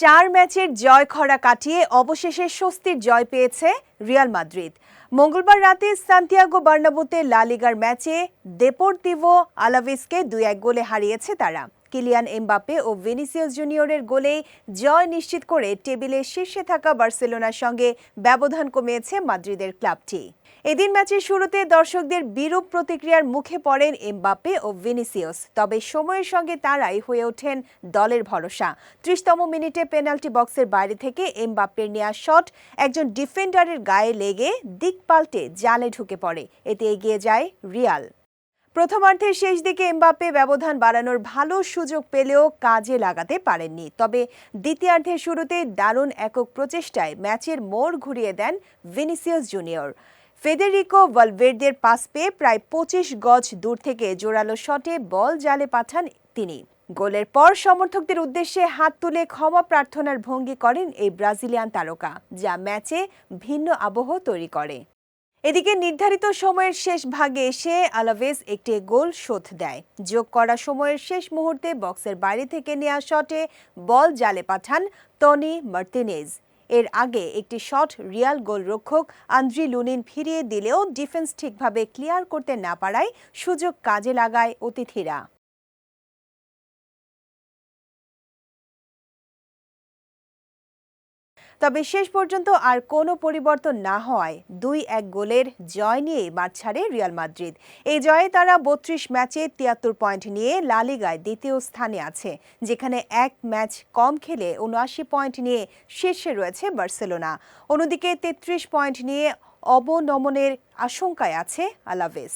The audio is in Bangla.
4 ম্যাচের জয়খরা কাটিয়ে অবশেষে স্বস্তির জয় পেয়েছে রিয়াল মাদ্রিদ। মঙ্গলবার রাতে সান্তিয়াগো বার্নাব্যুতে লা লিগার ম্যাচে দেপোর্তিভো আলাভেসকে 2-1 গোলে হারিয়েছে তারা। কিলিয়ান এমবাপ্পে ও ভিনিসিয়াস জুনিয়রের গোলেই জয় নিশ্চিত করে টেবিলের শীর্ষে থাকা বার্সেলোনার সঙ্গে ব্যবধান কমিয়েছে মাদ্রিদের ক্লাবটি। এদিন ম্যাচের শুরুতে দর্শকদের বিরূপ প্রতিক্রিয়ার মুখে পড়েন এমবাপ্পে ও ভিনিসিয়াস, তবে সময়ের সঙ্গে তারাই হয়ে ওঠেন দলের ভরসা। 30তম মিনিটে পেনাল্টি বক্সের বাইরে থেকে এমবাপ্পের নেওয়া শট একজন ডিফেন্ডারের গায়ে লেগে দিক পাল্টে জালে ঢুকে পড়ে, এতে এগিয়ে যায় রিয়াল। প্রথমার্ধের শেষ দিকে এমবাপ্পে ব্যবধান বাড়ানোর ভালো সুযোগ পেলেও কাজে লাগাতে পারেননি, তবে দ্বিতীয়ার্ধের শুরুতে দারুণ একক প্রচেষ্টায় ম্যাচের মোড় ঘুরিয়ে দেন ভিনিসিয়াস জুনিয়র। ফেদেরিকো ভালভের্দের পাস পেয়ে প্রায় 25 গজ দূর থেকে জোরালো শটে বল জালে পাঠান তিনি। গোলের পর সমর্থকদের উদ্দেশ্যে হাত তুলে ক্ষমা প্রার্থনার ভঙ্গি করেন এই ব্রাজিলিয়ান তারকা, যা ম্যাচে ভিন্ন আবহ তৈরি করে। এদিকে নির্ধারিত সময়ের শেষ ভাগে এসে আলাভেস একটি গোল শোধ দেয়। যোগ করা সময়ের শেষ মুহূর্তে বক্সের বাইরে থেকে নেওয়া শটে বল জালে পাঠান টনি মার্তিনেজ। এর আগে একটি শট রিয়াল গোলরক্ষক আন্দ্রি লুনিন ফিরিয়ে দিলেও ডিফেন্স ঠিকভাবে ক্লিয়ার করতে না পারায় সুযোগ কাজে লাগায় অতিথিরা। তবে শেষ পর্যন্ত আর কোনো পরিবর্তন না হওয়ায় 2-1 গোলের জয় নিয়ে মাঠ ছাড়ে রিয়াল মাদ্রিদ। এই জয়ে তারা 32 ম্যাচে 73 পয়েন্ট নিয়ে লা লিগায় দ্বিতীয় স্থানে আছে, যেখানে এক ম্যাচ কম খেলে 79 পয়েন্ট নিয়ে শীর্ষে রয়েছে বার্সেলোনা। অন্যদিকে 33 পয়েন্ট নিয়ে অবনমনের আশঙ্কায় আছে আলাভেস।